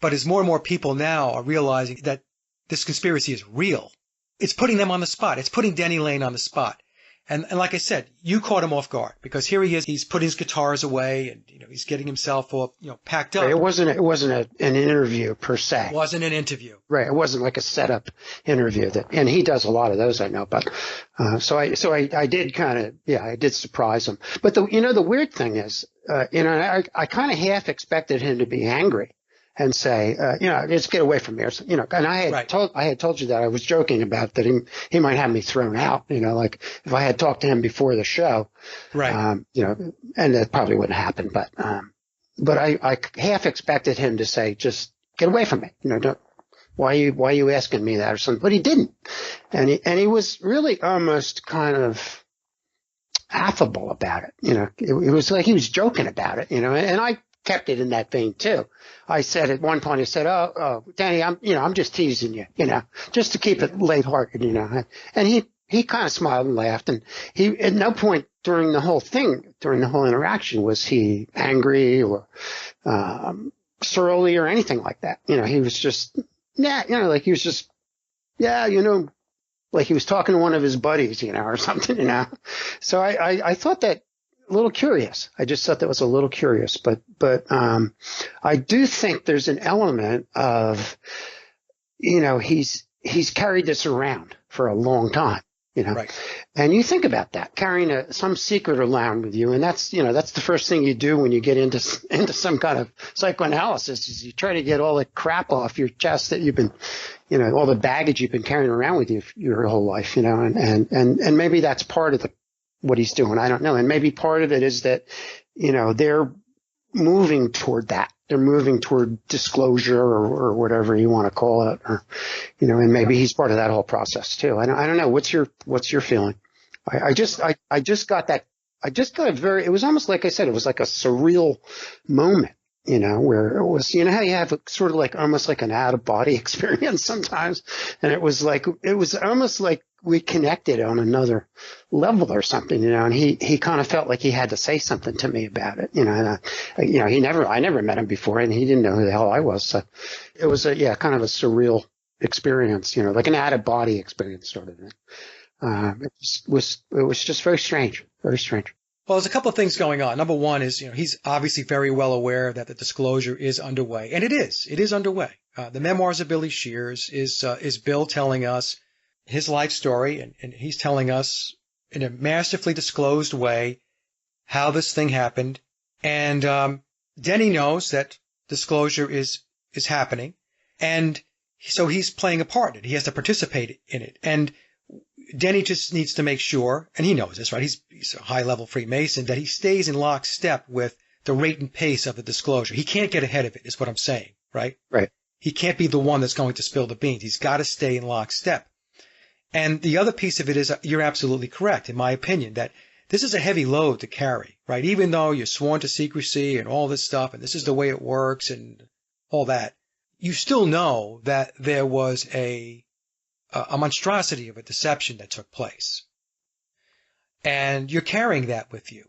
But as more and more people now are realizing that this conspiracy is real, it's putting them on the spot. It's putting Denny Laine on the spot. And like I said, you caught him off guard because here he is. He's putting his guitars away and, he's getting himself all, packed up. Right, it wasn't an interview per se. It wasn't an interview. Right. It wasn't like a setup interview and he does a lot of those, I know, but, so I did I did surprise him. But the weird thing is, I kind of half expected him to be angry and say, just get away from me. And I had told you that I was joking about that he might have me thrown out, like if I had talked to him before the show, right. And that probably wouldn't happen, but I half expected him to say, just get away from me. Why are you asking me that or something? But he didn't. And he was really almost kind of affable about it. It was like he was joking about it, and I kept it in that vein too. I said at one point, oh, Danny, I'm just teasing you, just to keep it lighthearted, and he kind of smiled and laughed, and he, at no point during the whole interaction was he angry or, surly or anything like that. He was just, like he was just, like he was talking to one of his buddies, or something, So I thought that a little curious. I just thought that was a little curious, but I do think there's an element of, he's carried this around for a long time, Right. And you think about that, carrying some secret around with you. And that's the first thing you do when you get into some kind of psychoanalysis is you try to get all the crap off your chest that you've been, all the baggage you've been carrying around with you your whole life, and maybe that's part of what he's doing. I don't know. And maybe part of it is that, they're moving toward that. They're moving toward disclosure or whatever you want to call it, or, and maybe he's part of that whole process too. I don't know. What's your feeling? I just got that. It was almost like I said, it was like a surreal moment, where it was, how you have sort of like almost like an out of body experience sometimes. And it was almost like we connected on another level or something, and he kind of felt like he had to say something to me about it, and I never met him before and he didn't know who the hell I was. So it was kind of a surreal experience, like an out of body experience sort of thing. It was just very strange, very strange. Well, there's a couple of things going on. Number one is, he's obviously very well aware that the disclosure is underway, and it is underway. The Memoirs of Billy Shears is Bill telling us his life story, and he's telling us in a masterfully disclosed way how this thing happened. And Denny knows that disclosure is happening. And so he's playing a part in it. He has to participate in it. And Denny just needs to make sure, and he knows this, right? He's a high-level Freemason, that he stays in lockstep with the rate and pace of the disclosure. He can't get ahead of it, is what I'm saying, right? Right. He can't be the one that's going to spill the beans. He's got to stay in lockstep. And the other piece of it is, you're absolutely correct, in my opinion, that this is a heavy load to carry, right? Even though you're sworn to secrecy and all this stuff, and this is the way it works and all that, you still know that there was a monstrosity of a deception that took place. And you're carrying that with you.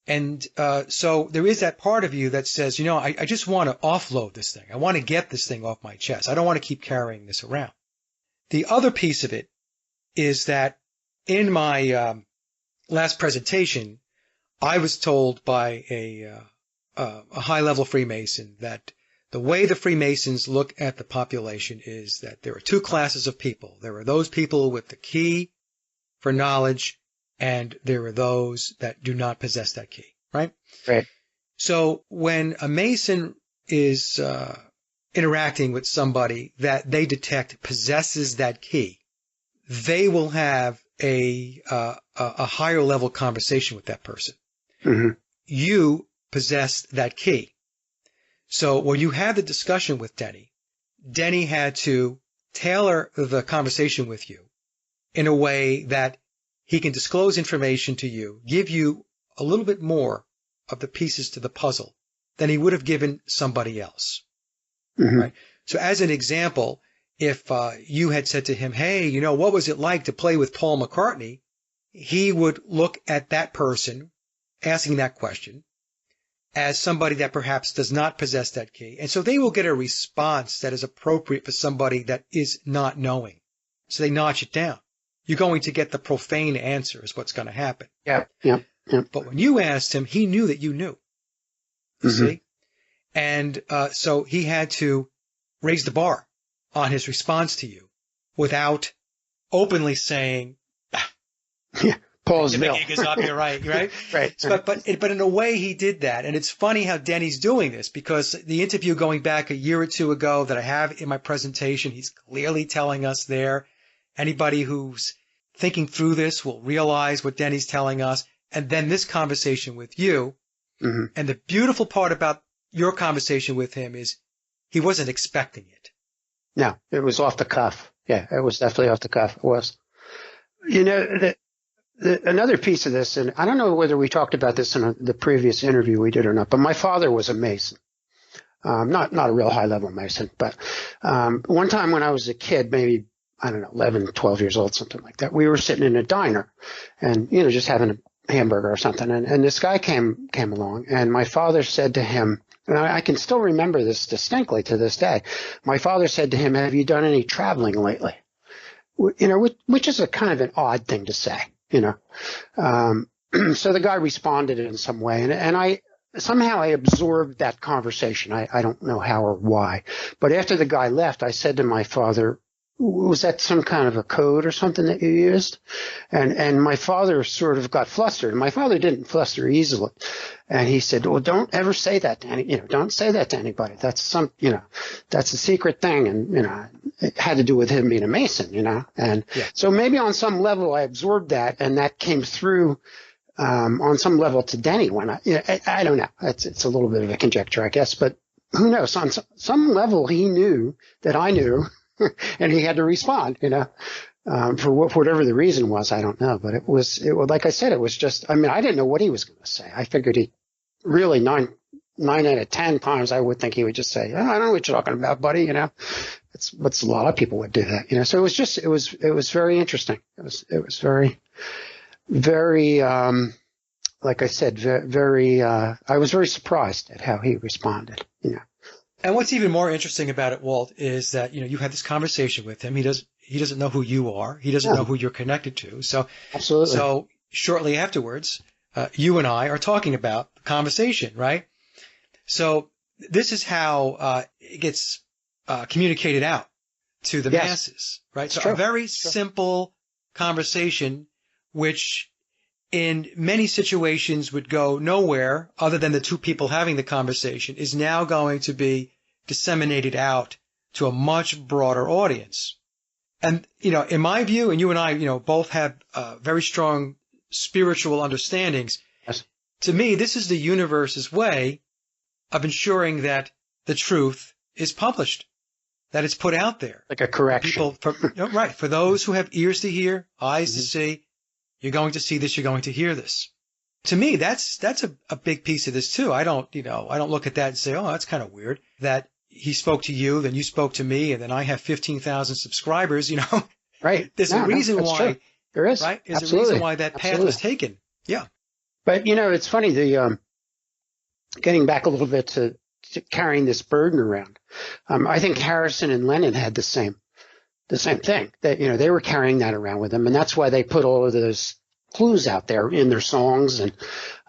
And so there is that part of you that says, I just want to offload this thing. I want to get this thing off my chest. I don't want to keep carrying this around. The other piece of it is that in my last presentation, I was told by a high-level Freemason that the way the Freemasons look at the population is that there are two classes of people. There are those people with the key for knowledge, and there are those that do not possess that key, right? Right. So when a Mason is interacting with somebody that they detect possesses that key, they will have a higher level conversation with that person. Mm-hmm. You possess that key. So when you had the discussion with Denny, Denny had to tailor the conversation with you in a way that he can disclose information to you, give you a little bit more of the pieces to the puzzle than he would have given somebody else. Mm-hmm. Right? So as an example, if you had said to him, hey, what was it like to play with Paul McCartney? He would look at that person asking that question as somebody that perhaps does not possess that key. And so they will get a response that is appropriate for somebody that is not knowing. So they notch it down. You're going to get the profane answer is what's going to happen. Yeah. But when you asked him, he knew that you knew. You see? And so he had to raise the bar on his response to you without openly saying, Paul's the gig is up, you're right, right? Right. But in a way he did that. And it's funny how Denny's doing this, because the interview going back a year or two ago that I have in my presentation, he's clearly telling us there, anybody who's thinking through this will realize what Denny's telling us. And then this conversation with you. Mm-hmm. And the beautiful part about your conversation with him is he wasn't expecting it. No, it was off the cuff. Yeah, it was definitely off the cuff. It was. Another piece of this, and I don't know whether we talked about this in the previous interview we did or not, but my father was a Mason. Not a real high-level Mason, but one time when I was a kid, maybe, 11, 12 years old, something like that, we were sitting in a diner and, just having a hamburger or something, and this guy came along, and my father said to him, and I can still remember this distinctly to this day, my father said to him, have you done any traveling lately? Which is a kind of an odd thing to say. So the guy responded in some way, and I absorbed that conversation. I don't know how or why, but after the guy left, I said to my father, was that some kind of a code or something that you used? And my father sort of got flustered. My father didn't fluster easily. And he said, well, don't ever say that to don't say that to anybody. That's that's a secret thing. And, it had to do with him being a Mason, and so maybe on some level I absorbed that, and that came through, on some level to Denny when I don't know. It's a little bit of a conjecture, I guess, but who knows? On some level he knew that I knew. And he had to respond, for whatever the reason was, I don't know. But it was like I said, it was just, I didn't know what he was going to say. I figured he really 9 out of 10 times I would think he would just say, oh, I don't know what you're talking about, buddy. It's what's a lot of people would do that, So it was very interesting. It was very, very, like I said, very, I was very surprised at how he responded, And what's even more interesting about it, Walt, is that, you had this conversation with him. He doesn't know who you are. He doesn't know who you're connected to. So, absolutely. So shortly afterwards, you and I are talking about the conversation, right? So this is how it gets communicated out to the masses, right? So a very simple conversation, which in many situations would go nowhere other than the two people having the conversation, is now going to be disseminated out to a much broader audience. And, in my view, and you and I, both have very strong spiritual understandings. Yes. To me, this is the universe's way of ensuring that the truth is published, that it's put out there. Like a correction. Right. For those who have ears to hear, eyes to see, you're going to see this, you're going to hear this. To me, that's a big piece of this too. I don't look at that and say, oh, that's kind of weird that he spoke to you, then you spoke to me, and then I have 15,000 subscribers, Right. There's a reason why. True. There is. Right? There's Absolutely. a reason why that path was taken. Yeah. But, it's funny, getting back a little bit to carrying this burden around. I think Harrison and Lennon had the same thing, that, they were carrying that around with them. And that's why they put all of those clues out there in their songs. And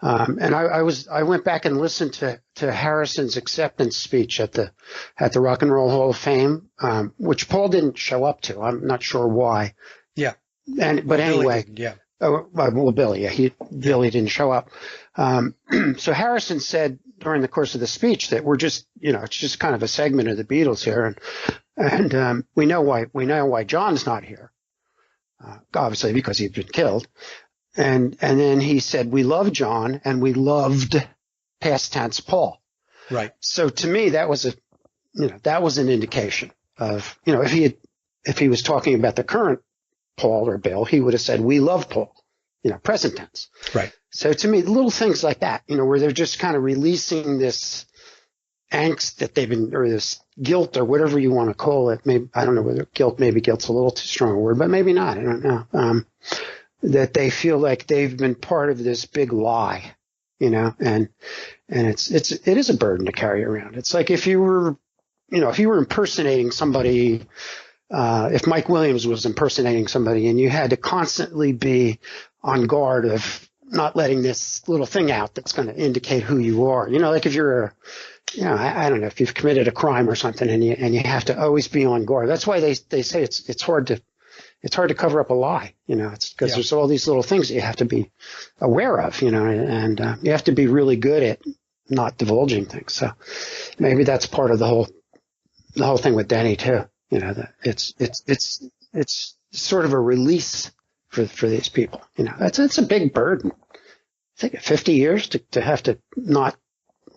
I went back and listened to Harrison's acceptance speech at the Rock and Roll Hall of Fame, which Paul didn't show up to. I'm not sure why. Yeah. But anyway. Yeah. Oh, well, Billy, yeah, Billy didn't show up. So Harrison said during the course of the speech that we're just, it's just kind of a segment of the Beatles here. And we know why John's not here. Obviously because he'd been killed. And then he said, we love John and we loved past tense Paul. Right. So to me, that was an indication of, if he was talking about the current Paul or Bill, he would have said, we love Paul, present tense. Right. So to me, little things like that, where they're just kind of releasing this angst that they've been, or this guilt or whatever you want to call it. Maybe, I don't know whether maybe guilt's a little too strong a word, but maybe not. I don't know. That they feel like they've been part of this big lie, and it is a burden to carry around. It's like if you were impersonating somebody, if Mike Williams was impersonating somebody and you had to constantly be on guard of not letting this little thing out that's going to indicate who you are. Like if you're I don't know, if you've committed a crime or something and you have to always be on guard. That's why they say it's hard to cover up a lie. It's because there's all these little things that you have to be aware of, and you have to be really good at not divulging things. So maybe that's part of the whole thing with Denny too. That it's sort of a release for these people. It's a big burden. I think 50 years to have to not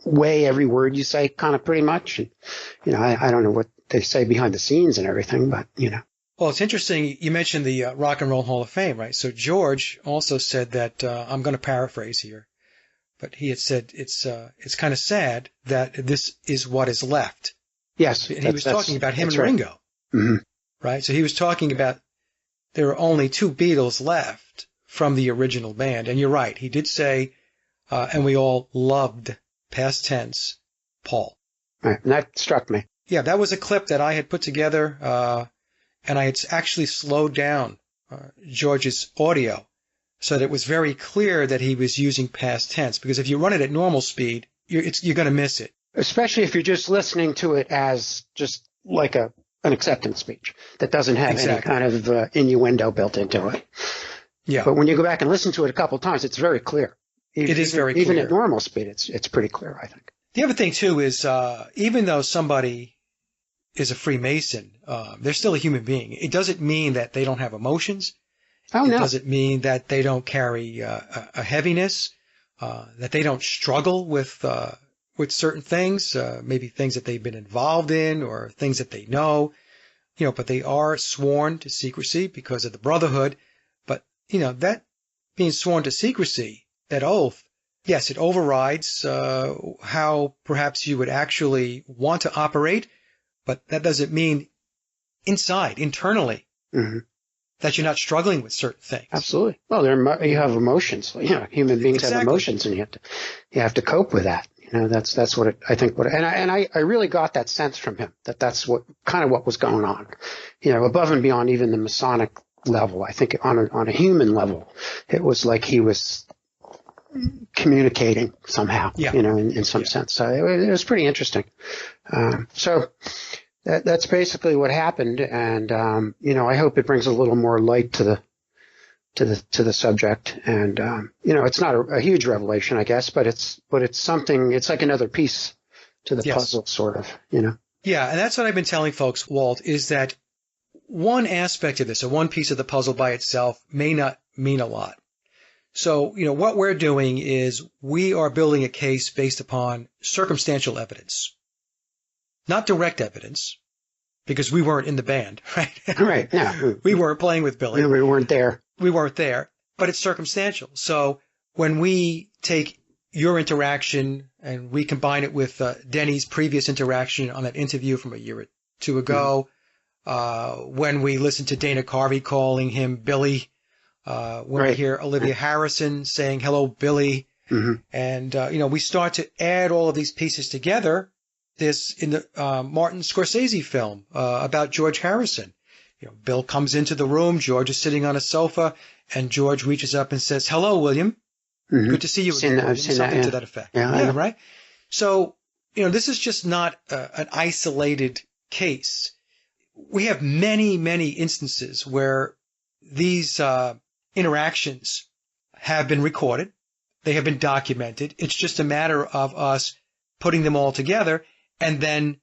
weigh every word you say, kind of pretty much. And, I don't know what they say behind the scenes and everything, but, Well, it's interesting. You mentioned the Rock and Roll Hall of Fame, right? So George also said that, I'm going to paraphrase here, but he had said it's kind of sad that this is what is left. Yes. And he was talking about him and right. Ringo. Mm-hmm. Right? So he was talking about there are only two Beatles left from the original band. And you're right. He did say, and we all loved, past tense, Paul. Right. And that struck me. Yeah, that was a clip that I had put together, and I had actually slowed down George's audio so that it was very clear that he was using past tense. Because if you run it at normal speed, you're going to miss it. Especially if you're just listening to it as just like an acceptance speech that doesn't have any kind of innuendo built into it. Yeah. But when you go back and listen to it a couple of times, it's very clear. It is very clear. Even at normal speed, it's pretty clear, I think. The other thing, too, is even though somebody is a Freemason, they're still a human being. It doesn't mean that they don't have emotions. Oh, no. It doesn't mean that they don't carry a heaviness, that they don't struggle with certain things, maybe things that they've been involved in or things that they know, but they are sworn to secrecy because of the brotherhood. But, that being sworn to secrecy, that oath, yes, it overrides how perhaps you would actually want to operate, but that doesn't mean internally, that you're not struggling with certain things. Absolutely. Well, you have emotions. Human beings have emotions, and you have to cope with that. That's what I think. And I really got that sense from him that's what was going on. Above and beyond even the Masonic level. I think on a human level, it was like he was communicating somehow, in some sense. So it was pretty interesting. So that's basically what happened. And, I hope it brings a little more light to the subject. And, it's not a huge revelation, I guess, but it's something, it's like another piece to the puzzle, sort of, Yeah, and that's what I've been telling folks, Walt, is that one aspect of this, or one piece of the puzzle by itself, may not mean a lot. So, what we're doing is we are building a case based upon circumstantial evidence, not direct evidence, because we weren't in the band, right? Right. No, We weren't playing with Billy. we weren't there. We weren't there, but it's circumstantial. So when we take your interaction and we combine it with Denny's previous interaction on that interview from a year or two ago, when we listen to Dana Carvey calling him Billy, when we hear Olivia Harrison saying, hello, Billy, and, we start to add all of these pieces together. This in the Martin Scorsese film about George Harrison. Bill comes into the room, George is sitting on a sofa, and George reaches up and says, hello, William. Good to see you again. I've seen Something that, to that effect. Yeah, right? So, this is just not an isolated case. We have many, many instances where these interactions have been recorded. They have been documented. It's just a matter of us putting them all together and then,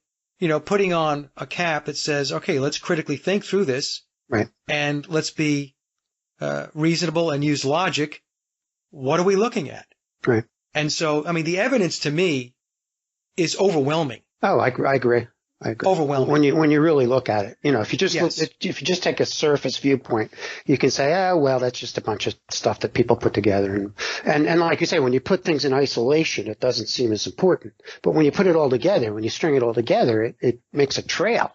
putting on a cap that says, okay, let's critically think through this. Right. And let's be reasonable and use logic. What are we looking at? Right. And so, the evidence to me is overwhelming. Oh, I agree. Overwhelming. When you really look at it, if you just if you just take a surface viewpoint, you can say, oh, well, that's just a bunch of stuff that people put together. And like you say, when you put things in isolation, it doesn't seem as important. But when you put it all together, when you string it all together, it makes a trail.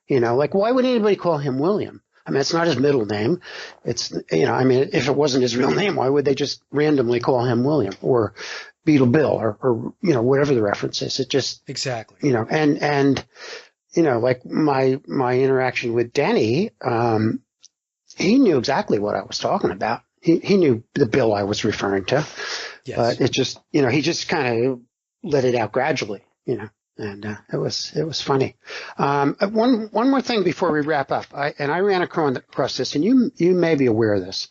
Like why would anybody call him William? It's not his middle name. It's, if it wasn't his real name, why would they just randomly call him William or Beatle Bill or whatever the reference is? It just, exactly. And like my interaction with Denny, he knew exactly what I was talking about. He knew the bill I was referring to, yes. But it just, he just kind of let it out gradually, and it was funny. One more thing before we wrap up. I ran across this, and you may be aware of this.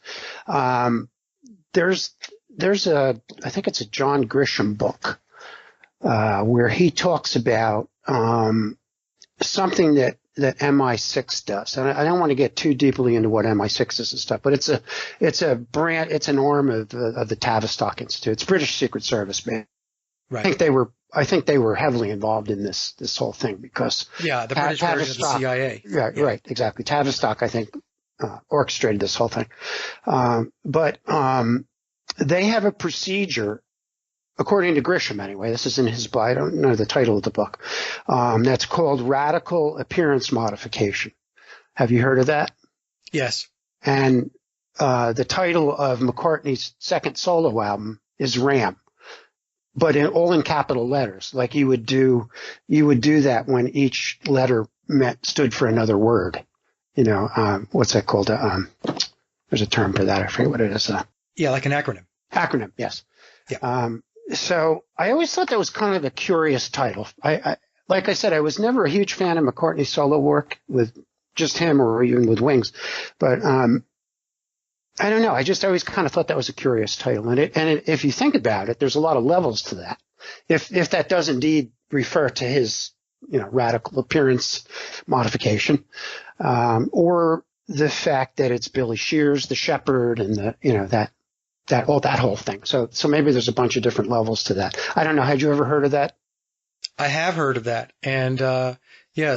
There's I think it's a John Grisham book, where he talks about, something that MI6 does. And I don't want to get too deeply into what MI6 is and stuff, but it's an arm of the Tavistock Institute. It's British Secret Service, man. Right. I think they were heavily involved in this whole thing because the British version of the CIA. Yeah, right, exactly. Tavistock, I think, orchestrated this whole thing. But they have a procedure, according to Grisham anyway. This is in his book. I don't know the title of the book. That's called radical appearance modification. Have you heard of that? Yes. And the title of McCartney's second solo album is Ram. But all in capital letters, like you would do that when each letter stood for another word. What's that called? There's a term for that. I forget what it is. Like an acronym. Acronym, yes. Yeah. So I always thought that was kind of a curious title. Like I said, I was never a huge fan of McCartney's solo work with just him or even with Wings, but I don't know. I just always kind of thought that was a curious title. And if you think about it, there's a lot of levels to that. If that does indeed refer to his, radical appearance modification, or the fact that it's Billy Shears, the shepherd, and that whole thing. So maybe there's a bunch of different levels to that. I don't know. Had you ever heard of that? I have heard of that. And,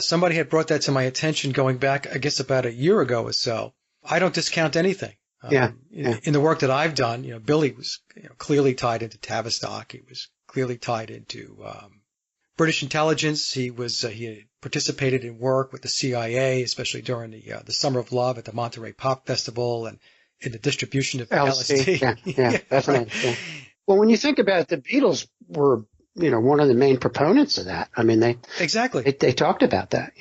somebody had brought that to my attention going back, I guess, about a year ago or so. I don't discount anything. In the work that I've done, Billy was clearly tied into Tavistock. He was clearly tied into British intelligence. He had participated in work with the CIA, especially during the Summer of Love at the Monterey Pop Festival and in the distribution of LSD. Yeah, definitely. Right. Yeah. Well, when you think about it, the Beatles were, one of the main proponents of that. I mean, they talked about that,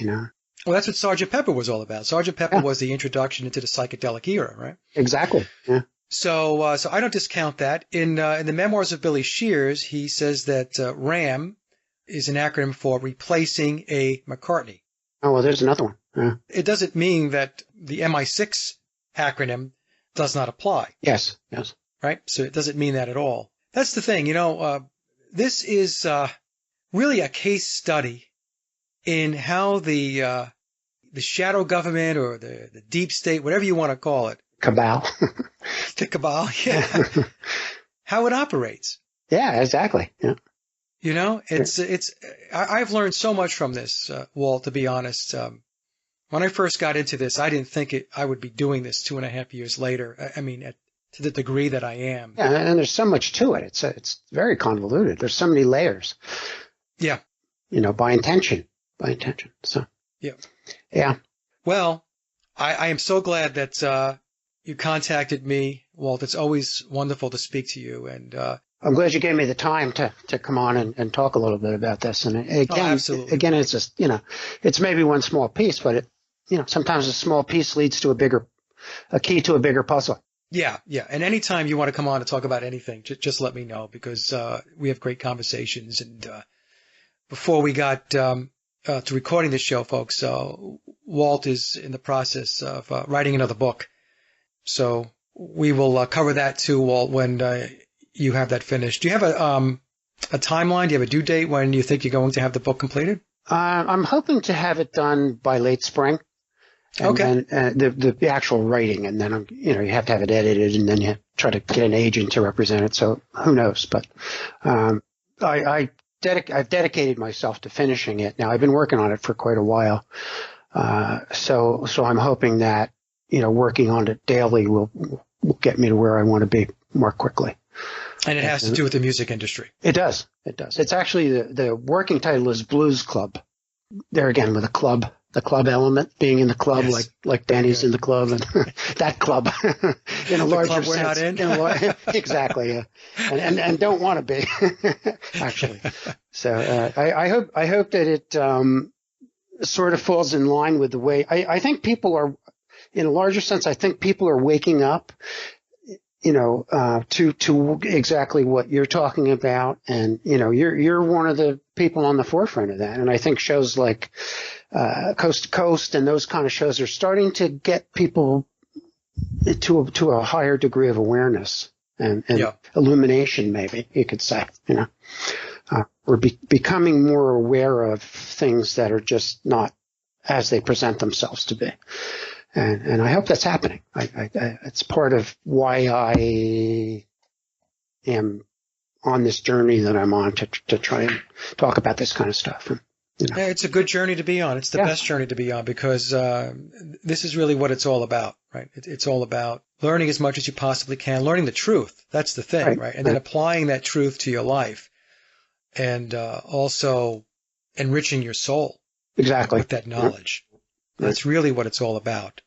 Well, that's what Sgt. Pepper was all about. Sgt. Pepper was the introduction into the psychedelic era, right? Exactly. Yeah. So I don't discount that. In the memoirs of Billy Shears, he says that RAM is an acronym for replacing a McCartney. Oh, well, there's another one. Yeah. It doesn't mean that the MI6 acronym does not apply. Yes. Right? So it doesn't mean that at all. That's the thing. This is really a case study in how the shadow government or the deep state, whatever you want to call it, Cabal. the cabal, yeah, how it operates. Yeah, exactly. Yeah. You know, I've learned so much from this, Walt, to be honest. When I first got into this, I didn't think I would be doing this 2.5 years later. I mean, to the degree that I am. Yeah, and there's so much to it. It's very convoluted. There's so many layers. Yeah. You know, by intention. So. Yeah. Yeah. Well, I am so glad that you contacted me, Walt. It's always wonderful to speak to you, and I'm glad you gave me the time to come on and talk a little bit about this. And absolutely. Again, it's just, it's maybe one small piece, but sometimes a small piece leads to a key to a bigger puzzle. Yeah. And anytime you want to come on to talk about anything, just let me know, because we have great conversations. And before we got to recording this show, folks, Walt is in the process of writing another book. So we will cover that too, Walt, when you have that finished. Do you have a timeline? Do you have a due date when you think you're going to have the book completed? I'm hoping to have it done by late spring. Okay. And the actual writing, and then you have to have it edited, and then you try to get an agent to represent it. So who knows? But I've dedicated myself to finishing it. Now I've been working on it for quite a while. So I'm hoping that working on it daily will get me to where I want to be more quickly. And it has to do with the music industry. It does. It's actually the working title is Blues Club. There again with the club element, being in the club, yes. like Danny's in the club, and that club in a larger sense. We're not in. Exactly, yeah. And don't want to be actually. So I hope that it sort of falls in line with the way I think people are, in a larger sense. I think people are waking up, to exactly what you're talking about, and you're one of the people on the forefront of that. And I think shows like Coast to Coast and those kind of shows are starting to get people to a higher degree of awareness and illumination, maybe you could say. We're becoming more aware of things that are just not as they present themselves to be. And I hope that's happening. It's part of why I am on this journey that I'm on to try and talk about this kind of stuff. And, Yeah, it's a good journey to be on. It's the best journey to be on, because this is really what it's all about, right? It's all about learning as much as you possibly can, learning the truth. That's the thing, right? And then applying that truth to your life, and also enriching your soul. Exactly. With that knowledge. That's really what it's all about.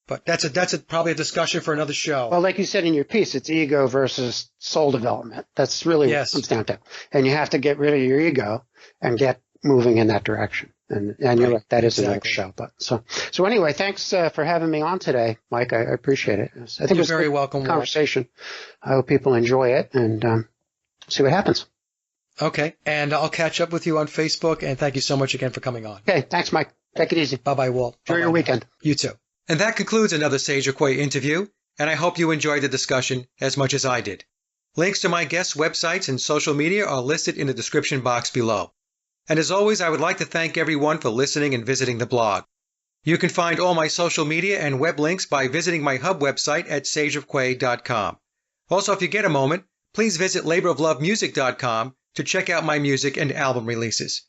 But that's probably a discussion for another show. Well, like you said in your piece, it's ego versus soul development. That's really what it comes down to. And you have to get rid of your ego and get moving in that direction. And you're right, that is another show. But so anyway, thanks for having me on today, Mike. I appreciate it. I think it was very welcome. Conversation. I hope people enjoy it and see what happens. Okay, and I'll catch up with you on Facebook. And thank you so much again for coming on. Okay, thanks, Mike. Take it easy. Bye-bye, Walt. Enjoy your weekend. You too. And that concludes another Sage or Quay interview, and I hope you enjoyed the discussion as much as I did. Links to my guests' websites and social media are listed in the description box below. And as always, I would like to thank everyone for listening and visiting the blog. You can find all my social media and web links by visiting my hub website at sageofquay.com. Also, if you get a moment, please visit laboroflovemusic.com to check out my music and album releases.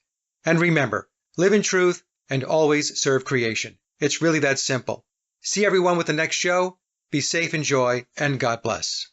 And remember, live in truth and always serve creation. It's really that simple. See everyone with the next show. Be safe, enjoy, and God bless.